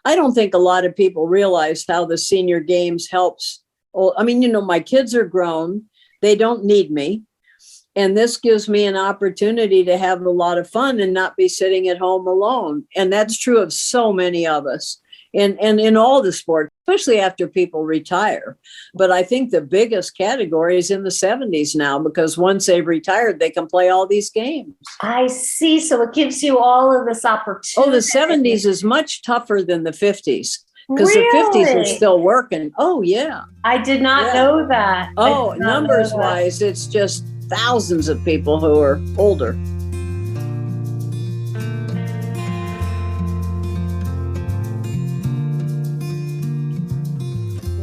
I don't think a lot of people realize how the senior games helps. Well, I mean, my kids are grown. They don't need me. And this gives me an opportunity to have a lot of fun and not be sitting at home alone. And that's true of so many of us and in all the sports, especially after people retire. But I think the biggest category is in the 70s now, because once they've retired, they can play all these games. I see. So it gives you all of this opportunity. Oh, the 70s is much tougher than the 50s. Because really? The 50s are still working. Oh, yeah. I did not know that. Oh, numbers wise, it's just thousands of people who are older.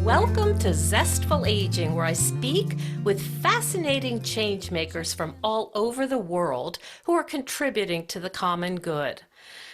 Welcome to Zestful Aging, where I speak with fascinating change makers from all over the world who are contributing to the common good.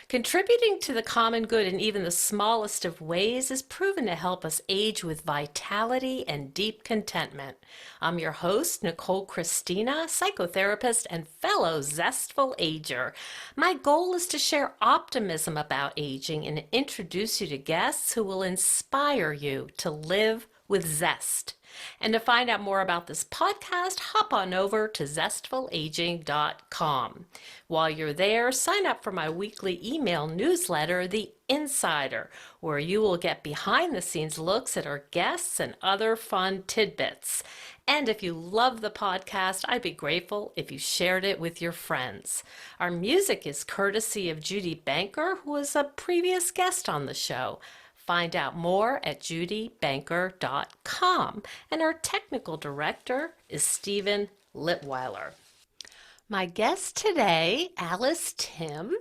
Contributing to the common good in even the smallest of ways is proven to help us age with vitality and deep contentment. I'm your host, Nicole Christina, psychotherapist and fellow Zestful Ager. My goal is to share optimism about aging and introduce you to guests who will inspire you to live with zest. And to find out more about this podcast, hop on over to zestfulaging.com. While you're there, sign up for my weekly email newsletter, The Insider, where you will get behind-the-scenes looks at our guests and other fun tidbits. And if you love the podcast, I'd be grateful if you shared it with your friends. Our music is courtesy of Judy Banker, who was a previous guest on the show. Find out more at judybanker.com. And our technical director is Stephen Litweiler. My guest today, Alice Tim,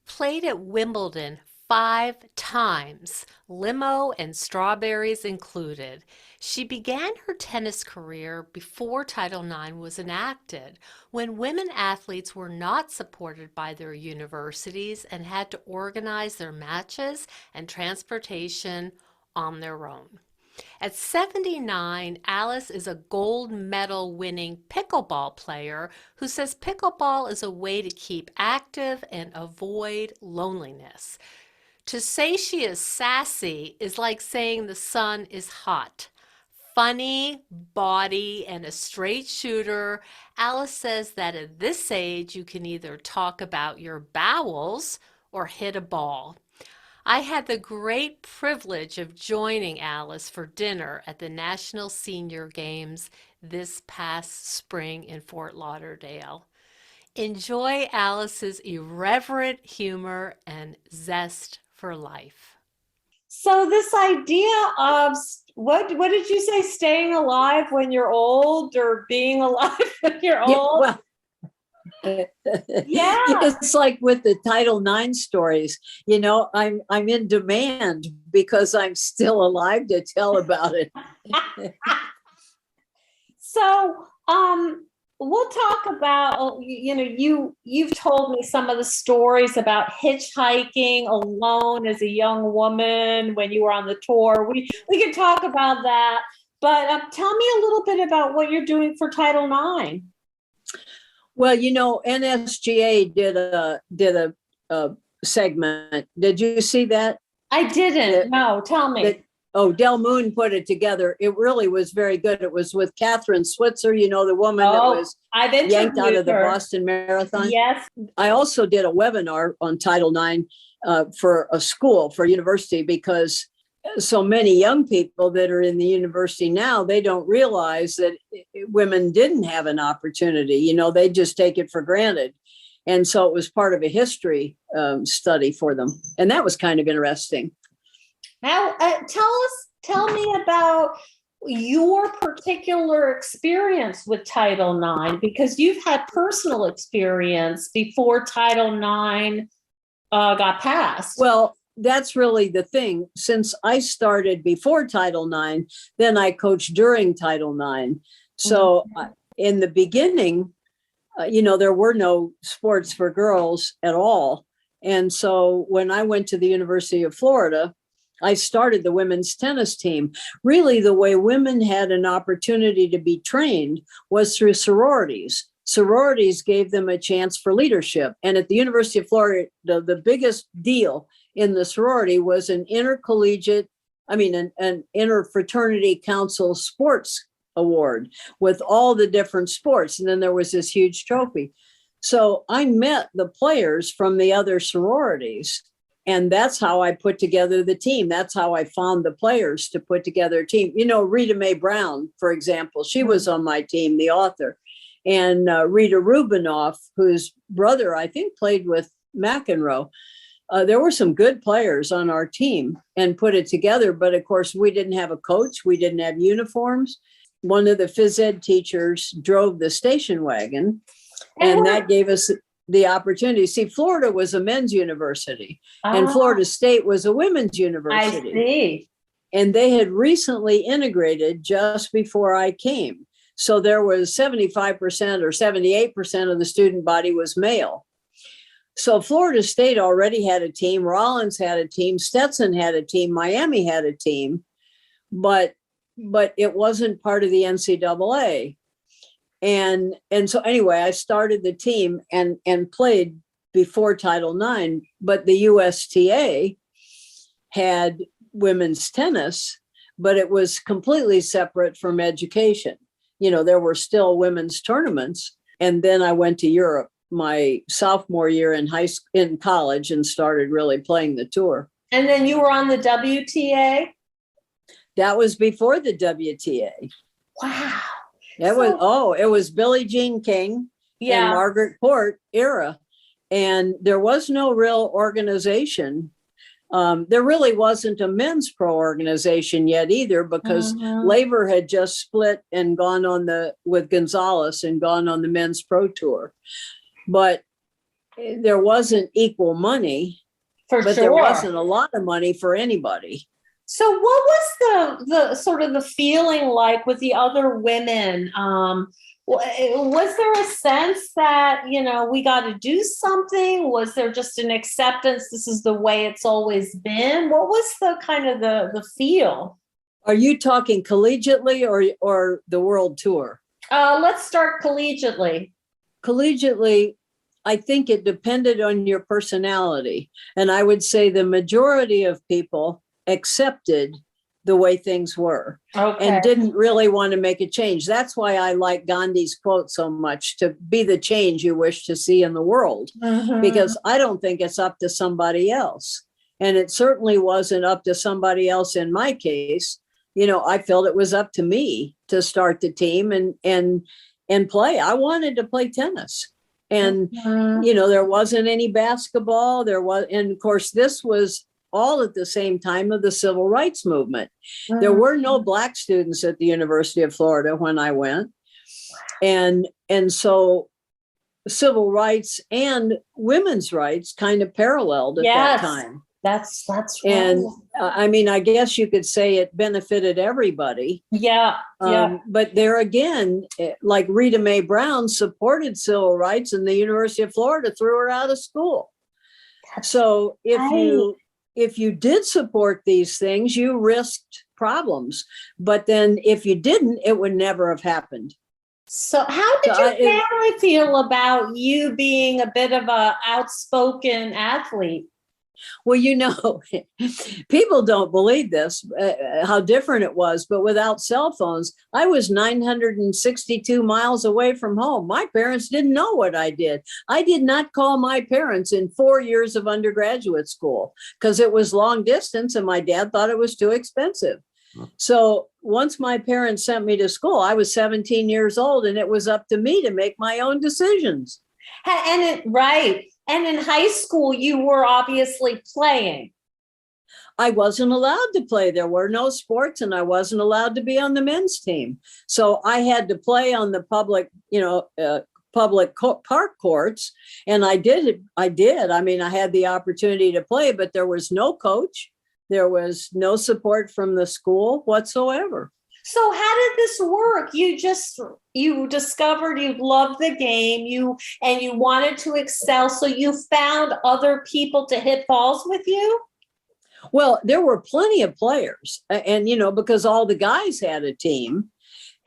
played at Wimbledon 5 times, limo and strawberries included. She began her tennis career before Title IX was enacted, when women athletes were not supported by their universities and had to organize their matches and transportation on their own. At 79, Alice is a gold medal winning pickleball player who says pickleball is a way to keep active and avoid loneliness. To say she is sassy is like saying the sun is hot. Funny, body, and a straight shooter, Alice says that at this age you can either talk about your bowels or hit a ball. I had the great privilege of joining Alice for dinner at the National Senior Games this past spring in Fort Lauderdale. Enjoy Alice's irreverent humor and zest for life. So this idea of what did you say? Staying alive when you're old, or being alive when you're old? Well, yeah, it's like with the Title IX stories. I'm in demand because I'm still alive to tell about it. So, we'll talk about, you've told me some of the stories about hitchhiking alone as a young woman when you were on the tour. We can talk about that, but tell me a little bit about what you're doing for Title IX. Well, NSGA did a segment. Did you see that? I didn't. No, tell me. Del Moon put it together. It really was very good. It was with Catherine Switzer, the woman that was yanked out of the Boston Marathon. Yes. I also did a webinar on Title IX for a school, for university, because so many young people that are in the university now, they don't realize that women didn't have an opportunity. They just take it for granted. And so it was part of a history study for them. And that was kind of interesting. Now, tell me about your particular experience with Title IX, because you've had personal experience before Title IX got passed. Well, that's really the thing. Since I started before Title IX, then I coached during Title IX. So in the beginning, there were no sports for girls at all. And so when I went to the University of Florida, I started the women's tennis team. Really, the way women had an opportunity to be trained was through sororities. Sororities gave them a chance for leadership. And at the University of Florida, the biggest deal in the sorority was an intercollegiate, an interfraternity council sports award with all the different sports. And then there was this huge trophy. So I met the players from the other sororities. And that's how I put together the team. That's how I found the players to put together a team. Rita Mae Brown, for example, she was on my team, the author. And Rita Rubinoff, whose brother, I think, played with McEnroe. There were some good players on our team and put it together. But of course, we didn't have a coach. We didn't have uniforms. One of the phys ed teachers drove the station wagon, and that gave us the opportunity. See, Florida was a men's university and Florida State was a women's university. I see. And they had recently integrated just before I came. So there was 75% or 78% of the student body was male. So Florida State already had a team. Rollins had a team. Stetson had a team. Miami had a team. But it wasn't part of the NCAA. And so anyway, I started the team and played before Title IX, but the USTA had women's tennis, but it was completely separate from education. There were still women's tournaments. And then I went to Europe my sophomore year in college and started really playing the tour. And then you were on the WTA? That was before the WTA. Wow. It was Billie Jean King and Margaret Court era. And there was no real organization. There really wasn't a men's pro organization yet either, because Labor had just split and gone with Gonzalez and gone on the men's pro tour. But there wasn't equal money, there wasn't a lot of money for anybody. So what was the sort of the feeling like with the other women? Was there a sense that, we got to do something? Was there just an acceptance? This is the way it's always been. What was the kind of the feel? Are you talking collegiately or the world tour? Let's start collegiately. Collegiately, I think it depended on your personality. And I would say the majority of people accepted the way things were and didn't really want to make a change. That's why I like Gandhi's quote so much, to be the change you wish to see in the world, because I don't think it's up to somebody else. And it certainly wasn't up to somebody else in my case. I felt it was up to me to start the team and play. I wanted to play tennis. And, there wasn't any basketball. And of course, this was all at the same time of the civil rights movement. There were no Black students at the University of Florida when I went. And so civil rights and women's rights kind of paralleled at that time. That's right. And I guess you could say it benefited everybody. Yeah. But there again, like Rita Mae Brown supported civil rights, and the University of Florida threw her out of school. So if you did support these things, you risked problems. But then if you didn't, it would never have happened. So how did your family feel about you being a bit of an outspoken athlete? Well, people don't believe this, how different it was. But without cell phones, I was 962 miles away from home. My parents didn't know what I did. I did not call my parents in 4 years of undergraduate school because it was long distance and my dad thought it was too expensive. So once my parents sent me to school, I was 17 years old, and it was up to me to make my own decisions. And in high school, you were obviously playing. I wasn't allowed to play. There were no sports, and I wasn't allowed to be on the men's team. So I had to play on the public park courts. And I did. I had the opportunity to play, but there was no coach. There was no support from the school whatsoever. So how did this work? You discovered you loved the game, and you wanted to excel. So you found other people to hit balls with you? Well, there were plenty of players, and, because all the guys had a team.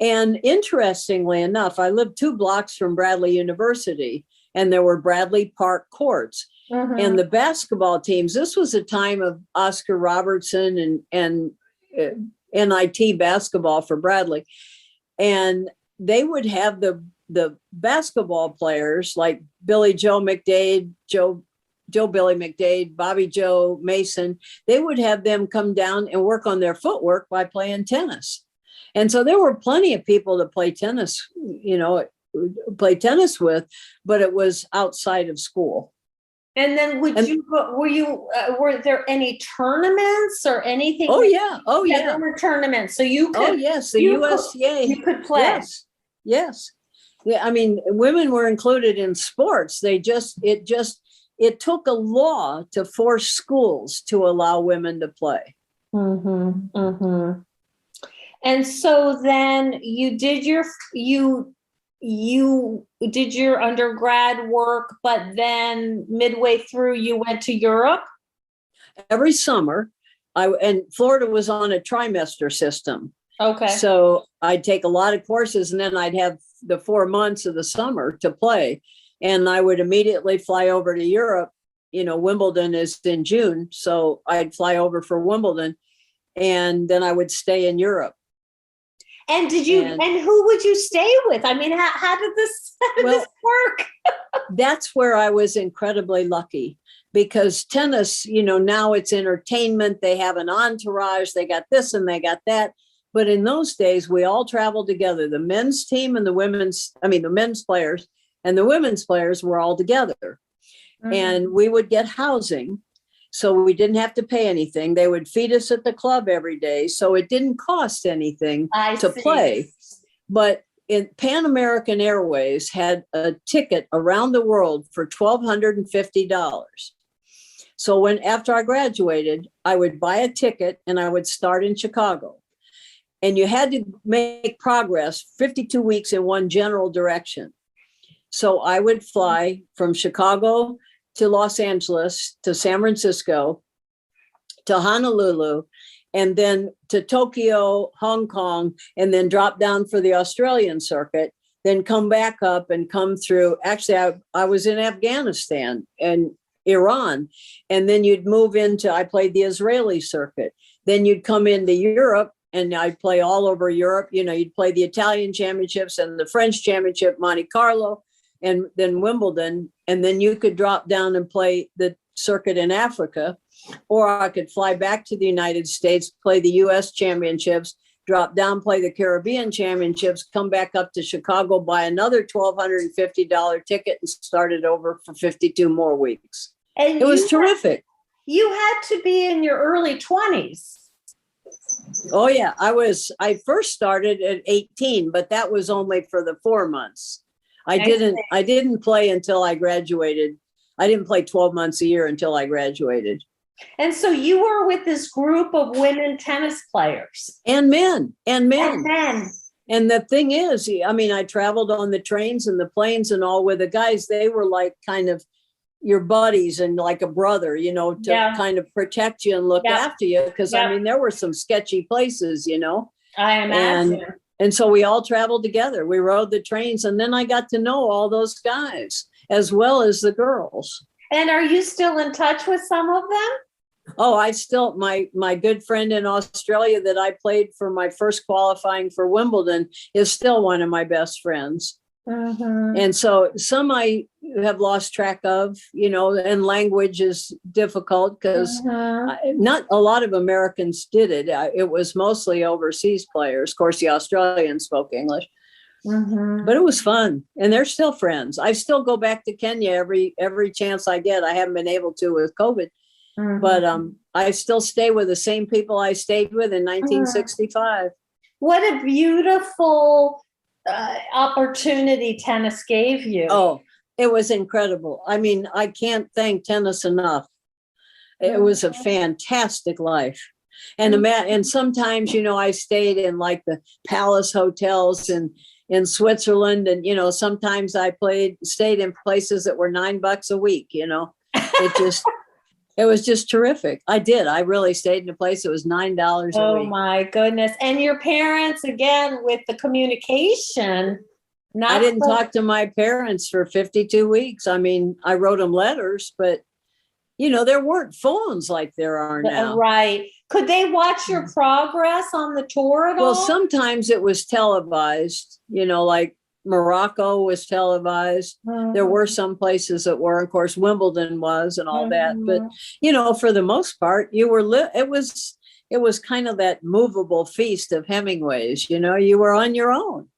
And interestingly enough, I lived 2 blocks from Bradley University, and there were Bradley Park courts. And the basketball teams, this was a time of Oscar Robertson and NIT basketball for Bradley. And they would have the basketball players like Billy Joe McDade, Joe Billy McDade, Bobby Joe Mason. They would have them come down and work on their footwork by playing tennis. And so there were plenty of people to play tennis, with, but it was outside of school. And then were there any tournaments or anything? Oh yeah. There were tournaments. So you could. Oh yes, the USTA. You could play. Yes. Yeah, I mean, women were included in sports. It took a law to force schools to allow women to play. And so then you did your undergrad work, but then midway through you went to Europe? Every summer, and Florida was on a trimester system. Okay. So I'd take a lot of courses and then I'd have the 4 months of the summer to play. And I would immediately fly over to Europe. Wimbledon is in June. So I'd fly over for Wimbledon and then I would stay in Europe. And and who would you stay with? I mean, how did this work? That's where I was incredibly lucky because tennis, now it's entertainment. They have an entourage. They got this and they got that. But in those days, we all traveled together. The men's team and the men's players and the women's players were all together. And we would get housing. So we didn't have to pay anything. They would feed us at the club every day. So it didn't cost anything to play. But Pan American Airways had a ticket around the world for $1,250. So after I graduated, I would buy a ticket and I would start in Chicago. And you had to make progress 52 weeks in one general direction. So I would fly from Chicago to Los Angeles, to San Francisco, to Honolulu, and then to Tokyo, Hong Kong, and then drop down for the Australian circuit, then come back up and come through. Actually, I was in Afghanistan and Iran, and then you'd move I played the Israeli circuit. Then you'd come into Europe, and I'd play all over Europe. You'd play the Italian championships and the French championship, Monte Carlo, and then Wimbledon, and then you could drop down and play the circuit in Africa, or I could fly back to the United States, play the US championships, drop down, play the Caribbean championships, come back up to Chicago, buy another $1,250 ticket and start it over for 52 more weeks. And it was terrific. You had to be in your early 20s. Oh yeah, I first started at 18, but that was only for the 4 months. I didn't play until I graduated. I didn't play 12 months a year until I graduated. And so you were with this group of women tennis players. And men. And the thing is, I traveled on the trains and the planes and all with the guys. They were like kind of your buddies and like a brother, kind of protect you and look after you. Because, there were some sketchy places, I imagine. And so we all traveled together. We rode the trains, and then I got to know all those guys as well as the girls. And are you still in touch with some of them? Oh, my good friend in Australia that I played for my first qualifying for Wimbledon is still one of my best friends. And so some I have lost track of, and language is difficult because not a lot of Americans did it. It was mostly overseas players. Of course, the Australians spoke English, but it was fun. And they're still friends. I still go back to Kenya every chance I get. I haven't been able to with COVID, but I still stay with the same people I stayed with in 1965. What a beautiful opportunity tennis gave you. Oh, it was incredible. I can't thank tennis enough. It was a fantastic life. And sometimes, I stayed in like the Palace hotels in Switzerland. And, sometimes I stayed in places that were $9 a week, It was just terrific. I really stayed in a place that was $9 a week. Oh my goodness. And your parents, again, with the communication. I didn't talk to my parents for 52 weeks. I wrote them letters, but there weren't phones like there are now. Right. Could they watch your progress on the tour at all? Well, sometimes it was televised, like Morocco was televised. There were some places that were, of course, Wimbledon was and all that. But, for the most part, it was kind of that movable feast of Hemingway's, you were on your own.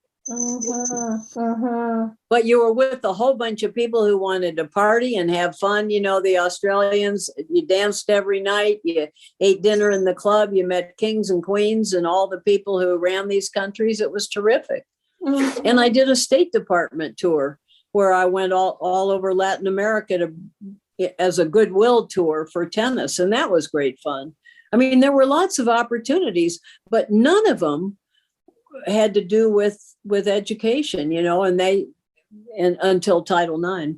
But you were with a whole bunch of people who wanted to party and have fun. The Australians, you danced every night, you ate dinner in the club, you met kings and queens and all the people who ran these countries. It was terrific. And I did a State Department tour where I went all over Latin America as a goodwill tour for tennis. And that was great fun. I mean, there were lots of opportunities, but none of them had to do with education, and until Title IX.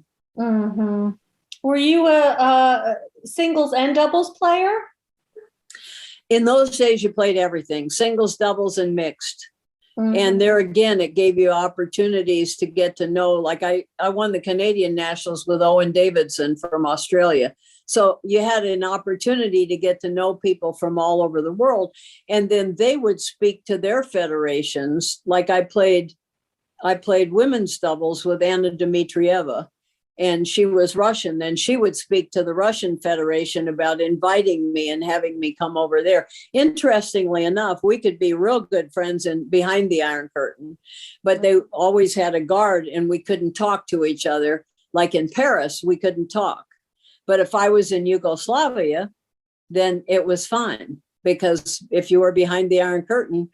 Were you a singles and doubles player? In those days, you played everything, singles, doubles, and mixed. And there again, it gave you opportunities to get to know, like I won the Canadian Nationals with Owen Davidson from Australia. So you had an opportunity to get to know people from all over the world. And then they would speak to their federations. Like I played women's doubles with Anna Dmitrieva, and she was Russian, and she would speak to the Russian Federation about inviting me and having me come over there. Interestingly enough, we could be real good friends behind the Iron Curtain, but they always had a guard and we couldn't talk to each other. Like in Paris, we couldn't talk. But if I was in Yugoslavia, then it was fine, because if you were behind the Iron Curtain,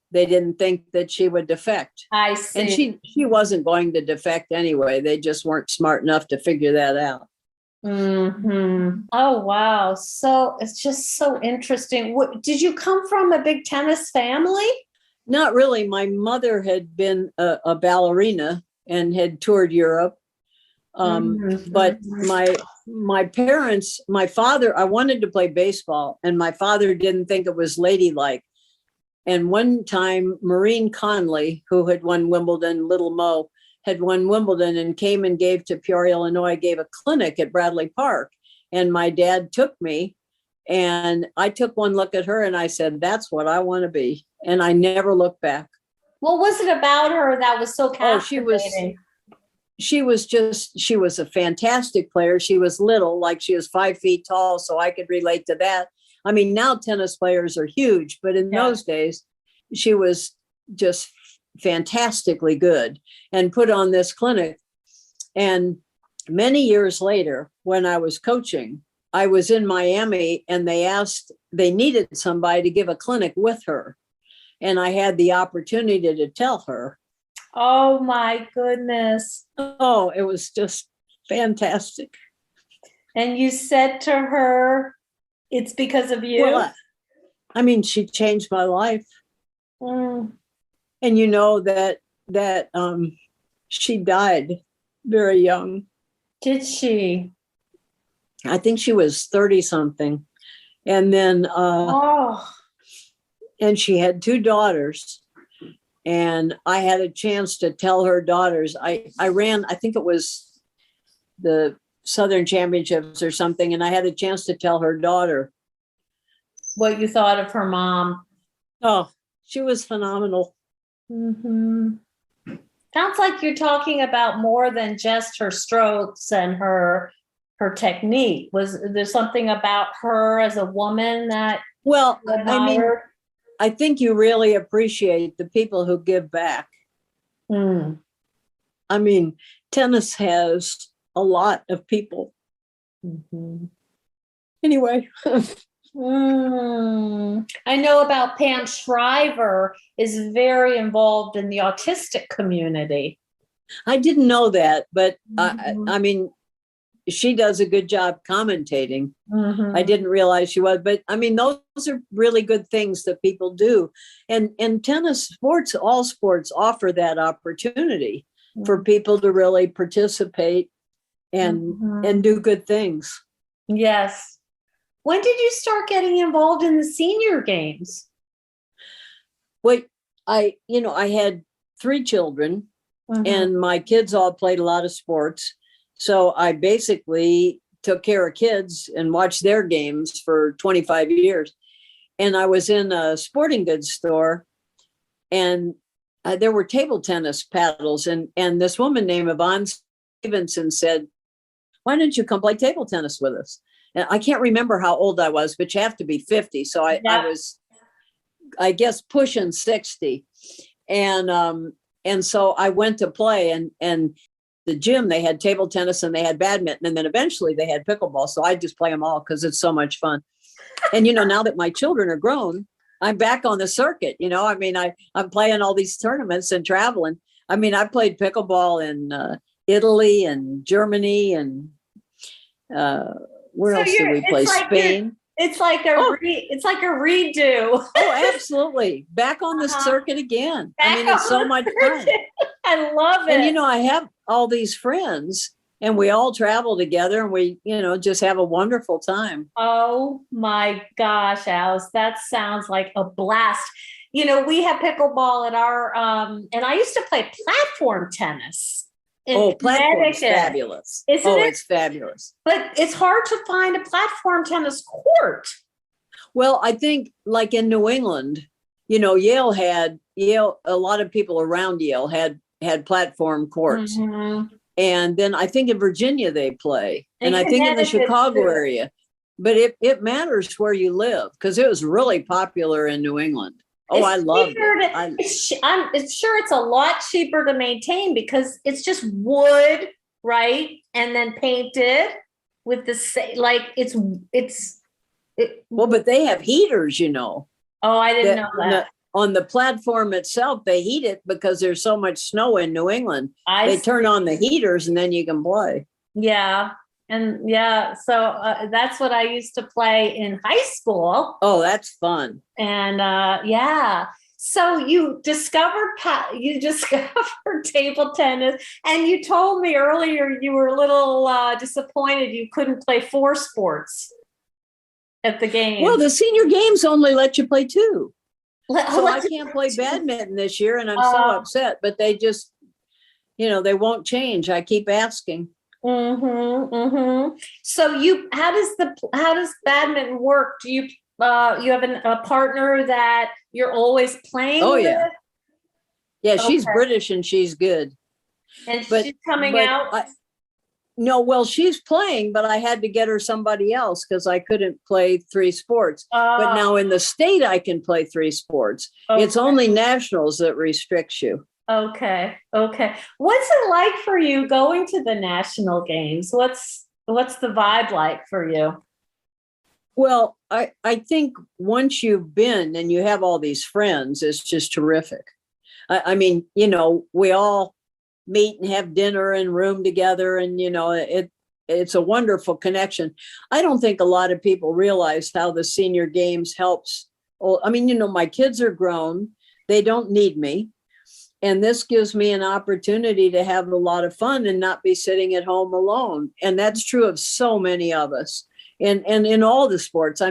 they didn't think that she would defect. I see. And she wasn't going to defect anyway. They just weren't smart enough to figure that out. Oh, wow. So it's just so interesting. Did you come from a big tennis family? Not really. My mother had been a ballerina and had toured Europe. But my parents, my father, I wanted to play baseball, and my father didn't think it was ladylike. And one time, Maureen Conley, who had won Wimbledon, Little Mo, had won Wimbledon and came and gave to Peoria, Illinois, gave a clinic at Bradley Park. And my dad took me, and I took one look at her and I said, that's what I want to be. And I never looked back. What was it about her that was so captivating? She was a fantastic player. She was little, like she was 5 feet tall, so I could relate to that. I mean, now tennis players are huge, but in those days, she was just fantastically good and put on this clinic. And many years later, when I was coaching, I was in Miami, and they needed somebody to give a clinic with her. And I had the opportunity to tell her. Oh my goodness. Oh, it was just fantastic. And you said to her, it's because of you? Well, I mean, she changed my life. And that she died very young. Did she? I think she was 30 something. And then and she had 2 daughters. And I had a chance to tell her daughters. I ran, I think it was the Southern Championships or something, and I had a chance to tell her daughter what you thought of her mom. Oh, she was phenomenal. Sounds like you're talking about more than just her strokes and her technique. Was there something about her as a woman that you admired? I think you really appreciate the people who give back. I mean, tennis has a lot of people. Anyway. I know about Pam Shriver is very involved in the autistic community. I didn't know that, but I mean, she does a good job commentating. I didn't realize she was, but I mean, those are really good things that people do. And tennis sports, all sports offer that opportunity for people to really participate and do good things. Yes. When did you start getting involved in the senior games? Well, I had 3 children and my kids all played a lot of sports. So I basically took care of kids and watched their games for 25 years. And I was in a sporting goods store, and there were table tennis paddles. And this woman named Yvonne Stevenson said, "Why don't you come play table tennis with us?" And I can't remember how old I was, but you have to be 50. So I was, I guess, pushing 60. And so I went to play, and the gym, they had table tennis and they had badminton, and then eventually they had pickleball. So I just play them all because it's so much fun. And, now that my children are grown, I'm back on the circuit. I'm playing all these tournaments and traveling. I played pickleball in Italy and Germany, and where else did we play? Spain. It's like it's like a redo. Oh, absolutely. Back on the circuit again. It's so much fun. I love it. And, I have all these friends, and we all travel together, and we, just have a wonderful time. Oh my gosh, Alice, that sounds like a blast. We have pickleball at our, and I used to play platform tennis. Platform's fabulous. Isn't it? It's fabulous. But it's hard to find a platform tennis court. Well, I think like in New England, Yale, a lot of people around Yale had platform courts. Mm-hmm. And then I think in Virginia they play. And I think in the Chicago area. But it matters where you live, because it was really popular in New England. I love it. I'm sure it's a lot cheaper to maintain because it's just wood, right? And then painted with well, but they have heaters, Oh, I didn't know that. On the platform itself, they heat it because there's so much snow in New England. They turn on the heaters and then you can play. Yeah. And so that's what I used to play in high school. Oh, that's fun. And so you discovered table tennis, and you told me earlier you were a little disappointed you couldn't play 4 sports at the game. Well, the senior games only let you play 2. So I can't play badminton this year, and I'm so upset, but they just, they won't change. I keep asking. Mm-hmm, mm-hmm. So how does badminton work? Do you you have a partner that you're always playing with? Yeah. Yeah, she's British and she's good. And she's coming out? No, well, she's playing, but I had to get her somebody else because I couldn't play 3 sports. But now in the state, I can play 3 sports. Okay. It's only nationals that restricts you. Okay. What's it like for you going to the national games? What's the vibe like for you? Well, I think once you've been and you have all these friends, it's just terrific. We all meet and have dinner and room together, and it's a wonderful connection. I don't think a lot of people realize how the senior games helps. My kids are grown, they don't need me, and this gives me an opportunity to have a lot of fun and not be sitting at home alone. And that's true of so many of us, and in all the sports.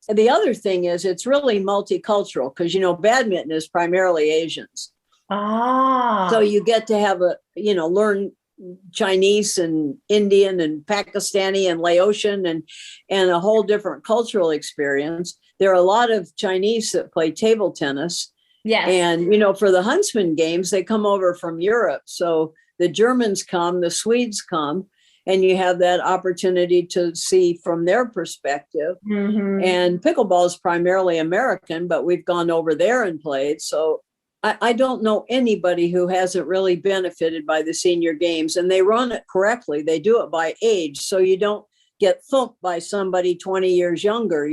The other thing is it's really multicultural, because badminton is primarily Asians. So you get to have learn Chinese and Indian and Pakistani and Laotian and a whole different cultural experience. There are a lot of Chinese that play table tennis. Yes. And, for the Huntsman games, they come over from Europe. So the Germans come, the Swedes come, and you have that opportunity to see from their perspective. Mm-hmm. And pickleball is primarily American, but we've gone over there and played. So I don't know anybody who hasn't really benefited by the senior games, and they run it correctly. They do it by age, so you don't get thumped by somebody 20 years younger,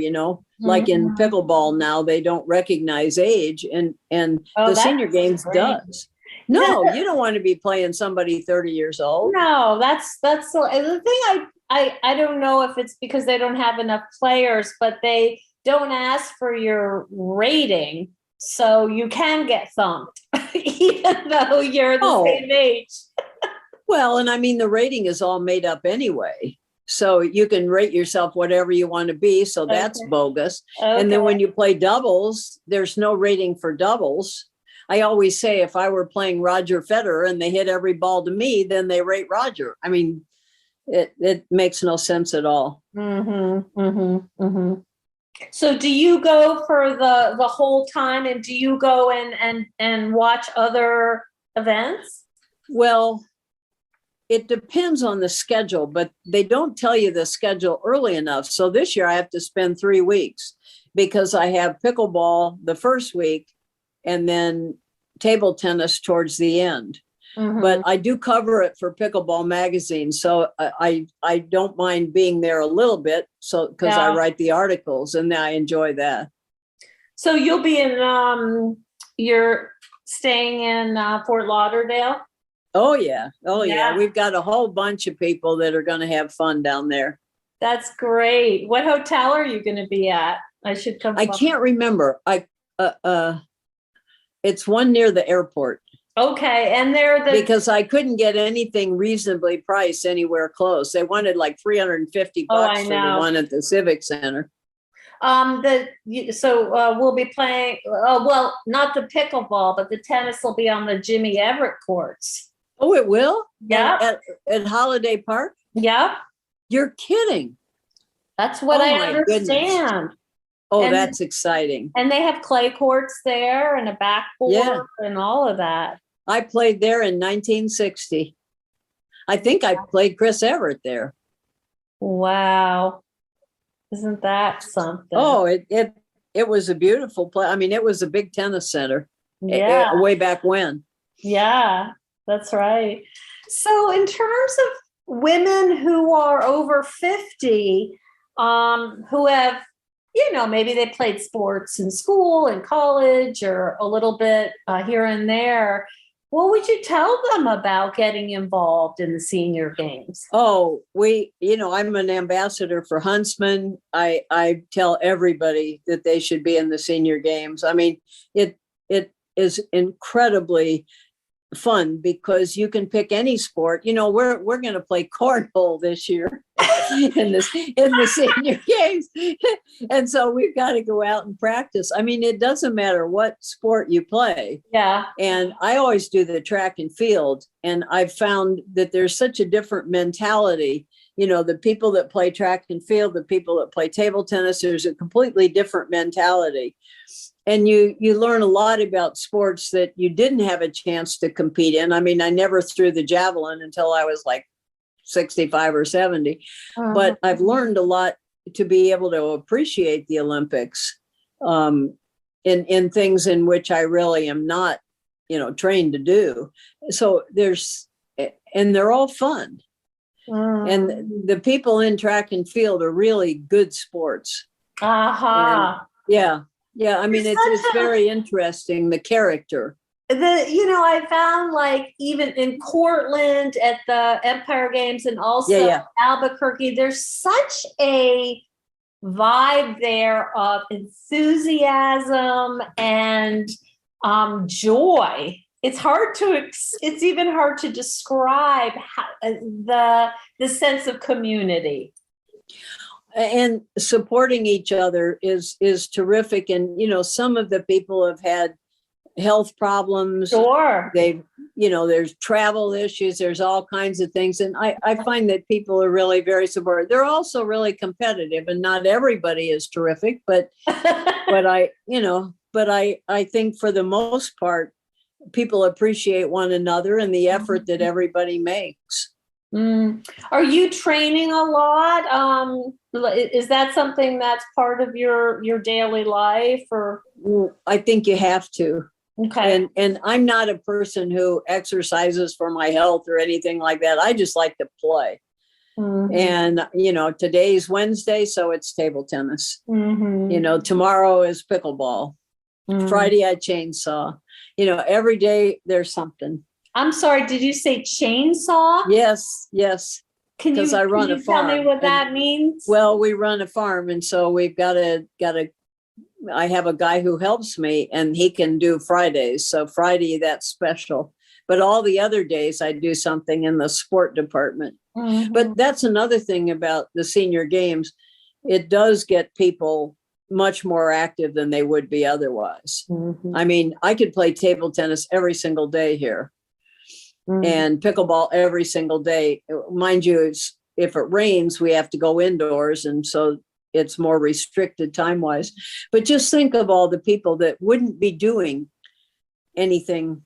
like in pickleball now, they don't recognize age, and the senior games great. Does. No, you don't want to be playing somebody 30 years old. No, that's the thing. I don't know if it's because they don't have enough players, but they don't ask for your rating. So you can get thumped, even though you're the same age. Well, and the rating is all made up anyway. So you can rate yourself whatever you want to be. So that's bogus. Okay. And then when you play doubles, there's no rating for doubles. I always say if I were playing Roger Federer and they hit every ball to me, then they rate Roger. it makes no sense at all. So do you go for the whole time, and do you go and watch other events? Well, it depends on the schedule, but they don't tell you the schedule early enough. So this year I have to spend 3 weeks because I have pickleball the first week and then table tennis towards the end. But I do cover it for Pickleball magazine, so I don't mind being there a little bit, so because I write the articles and I enjoy that. So you'll be in you're staying in Fort Lauderdale? Oh yeah. We've got a whole bunch of people that are going to have fun down there. That's great. What hotel are you going to be at? I should come. I can't remember. It's one near the airport. Okay, and because I couldn't get anything reasonably priced anywhere close. They wanted like $350 for the one at the Civic Center. We'll be playing. Well, not the pickleball, but the tennis will be on the Jimmy Everett courts. Oh, it will? Yeah. At Holiday Park? Yeah. You're kidding. That's what I understand. Goodness. Oh, that's exciting. And they have clay courts there and a backboard and all of that. I played there in 1960. I think I played Chris Everett there. Wow. Isn't that something? Oh, it was a beautiful place. I mean, it was a big tennis center. Yeah. Way back when. Yeah, that's right. So in terms of women who are over 50, who have, maybe they played sports in school and college or a little bit here and there, what would you tell them about getting involved in the senior games? Oh, I'm an ambassador for Huntsman. I tell everybody that they should be in the senior games. I mean, it is incredibly fun because you can pick any sport. We're going to play cornhole this year in the senior games. And so we've got to go out and practice. I mean, it doesn't matter what sport you play. Yeah. And I always do the track and field. And I've found that there's such a different mentality. The people that play track and field, the people that play table tennis, there's a completely different mentality. And you learn a lot about sports that you didn't have a chance to compete in. I mean, I never threw the javelin until I was like 65 or 70, but I've learned a lot to be able to appreciate the Olympics in things in which I really am not, trained to do. So they're all fun. And the people in track and field are really good sports. Yeah, I mean, it's very interesting, the character. I found like even in Portland at the Empire Games and also Albuquerque, there's such a vibe there of enthusiasm and joy. It's even hard to describe the sense of community. And supporting each other is terrific. And, some of the people have had health problems. Sure. There's travel issues, there's all kinds of things. And I find that people are really very supportive. They're also really competitive, and not everybody is terrific, but I think for the most part, people appreciate one another and the effort that everybody makes. Are you training a lot? Is that something that's part of your daily life, or? I think you have to. Okay. And I'm not a person who exercises for my health or anything like that. I just like to play. And, today's Wednesday, so it's table tennis. Tomorrow is pickleball. Friday, I chainsaw. Every day there's something. I'm sorry, did you say chainsaw? Yes. Because I run a farm. Tell me what that means? Well, we run a farm, and so we've got to. I have a guy who helps me, and he can do Fridays. So Friday, that's special. But all the other days, I do something in the sport department. But that's another thing about the senior games. It does get people much more active than they would be otherwise. I mean, I could play table tennis every single day here. And pickleball every single day. Mind you, if it rains, we have to go indoors. And so it's more restricted time-wise. But just think of all the people that wouldn't be doing anything,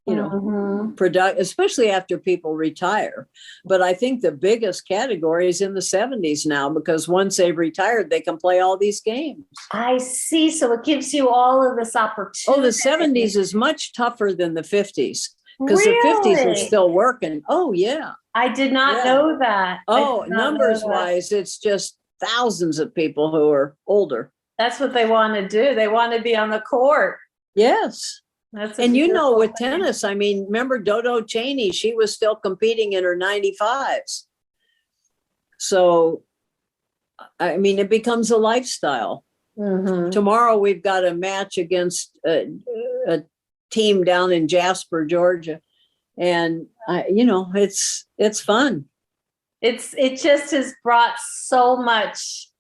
especially after people retire. But I think the biggest category is in the 70s now, because once they've retired, they can play all these games. I see. So it gives you all of this opportunity. Oh, the 70s is much tougher than the 50s, because the 50s are still working. Oh, yeah. I did not know that. Oh, numbers wise, it's just thousands of people who are older. That's what they want to do. They want to be on the court. Yes. And with thing. tennis, I mean, remember Dodo Cheney? She was still competing in her 95s. So, I mean, it becomes a lifestyle. Tomorrow we've got a match against a team down in Jasper, Georgia. And, it's fun. It just has brought so much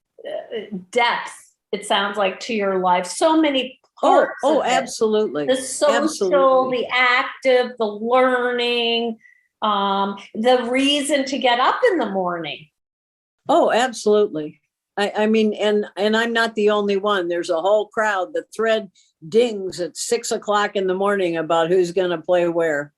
depth, it sounds like, to your life. So many parts. Oh, absolutely. The social, the active, the learning, the reason to get up in the morning. Oh, absolutely. I mean, and I'm not the only one. There's a whole crowd. The thread dings at 6:00 in the morning about who's going to play where.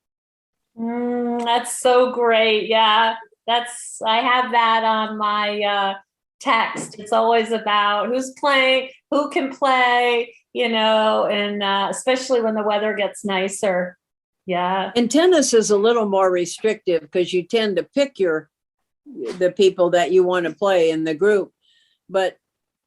That's so great. Yeah, I have that on my text. It's always about who's playing, who can play, and especially when the weather gets nicer. Yeah. And tennis is a little more restrictive because you tend to pick the people that you want to play in the group. But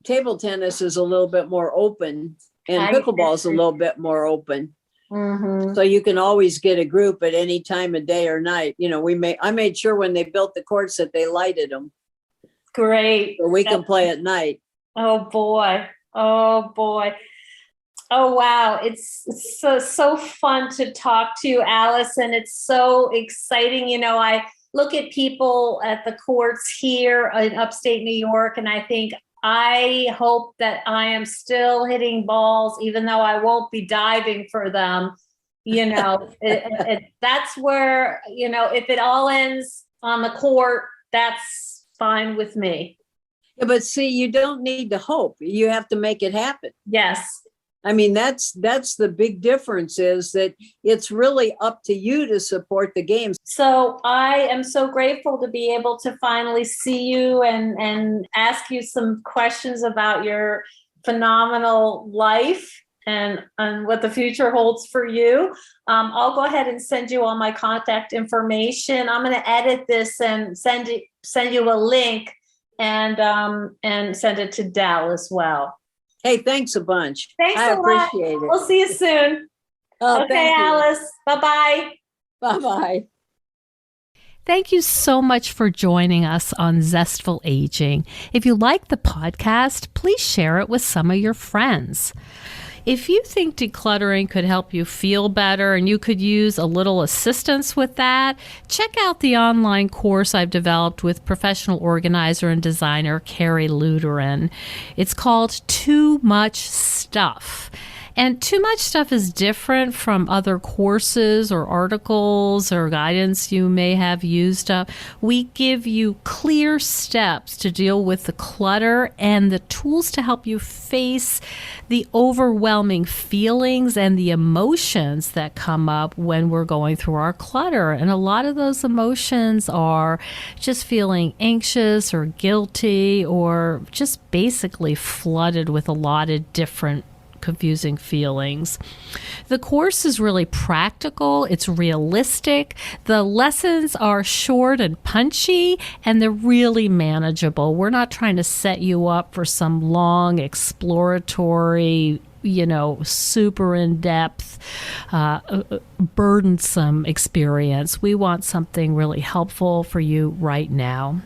table tennis is a little bit more open, and pickleball is a little bit more open. So you can always get a group at any time of day or night. I made sure when they built the courts that they lighted them. Great. So we can play at night. Oh boy. Oh wow. It's so fun to talk to you, Alice. And it's so exciting. I look at people at the courts here in upstate New York, and I think, I hope that I am still hitting balls, even though I won't be diving for them. That's where, if it all ends on the court, that's fine with me. Yeah, but see, you don't need to hope. You have to make it happen. Yes. I mean, that's the big difference, is that it's really up to you to support the games. So I am so grateful to be able to finally see you and ask you some questions about your phenomenal life and what the future holds for you. I'll go ahead and send you all my contact information. I'm going to edit this and send you a link and send it to Dal as well. Hey, thanks a bunch. Thanks I a lot. appreciate it. We'll see you soon. Okay, Alice. Bye-bye. Bye-bye. Thank you so much for joining us on Zestful Aging. If you like the podcast, please share it with some of your friends. If you think decluttering could help you feel better and you could use a little assistance with that, check out the online course I've developed with professional organizer and designer Carrie Luderin. It's called Too Much Stuff. And Too Much Stuff is different from other courses or articles or guidance you may have used up. We give you clear steps to deal with the clutter and the tools to help you face the overwhelming feelings and the emotions that come up when we're going through our clutter. And a lot of those emotions are just feeling anxious or guilty or just basically flooded with a lot of different confusing feelings. The course is really practical. It's realistic. The lessons are short and punchy, and they're really manageable. We're not trying to set you up for some long exploratory, super in-depth, burdensome experience. We want something really helpful for you right now.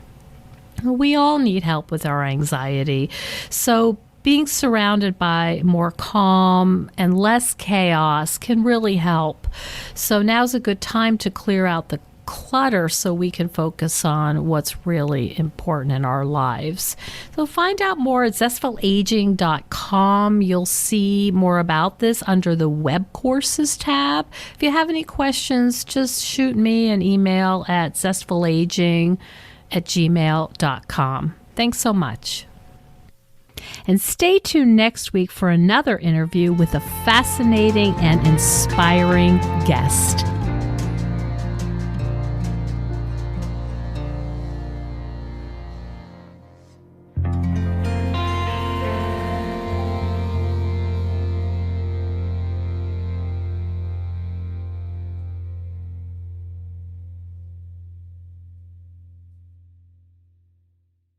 We all need help with our anxiety. So being surrounded by more calm and less chaos can really help. So now's a good time to clear out the clutter so we can focus on what's really important in our lives. So find out more at zestfulaging.com. You'll see more about this under the web courses tab. If you have any questions, just shoot me an email at zestfulaging @gmail.com. Thanks so much. And stay tuned next week for another interview with a fascinating and inspiring guest.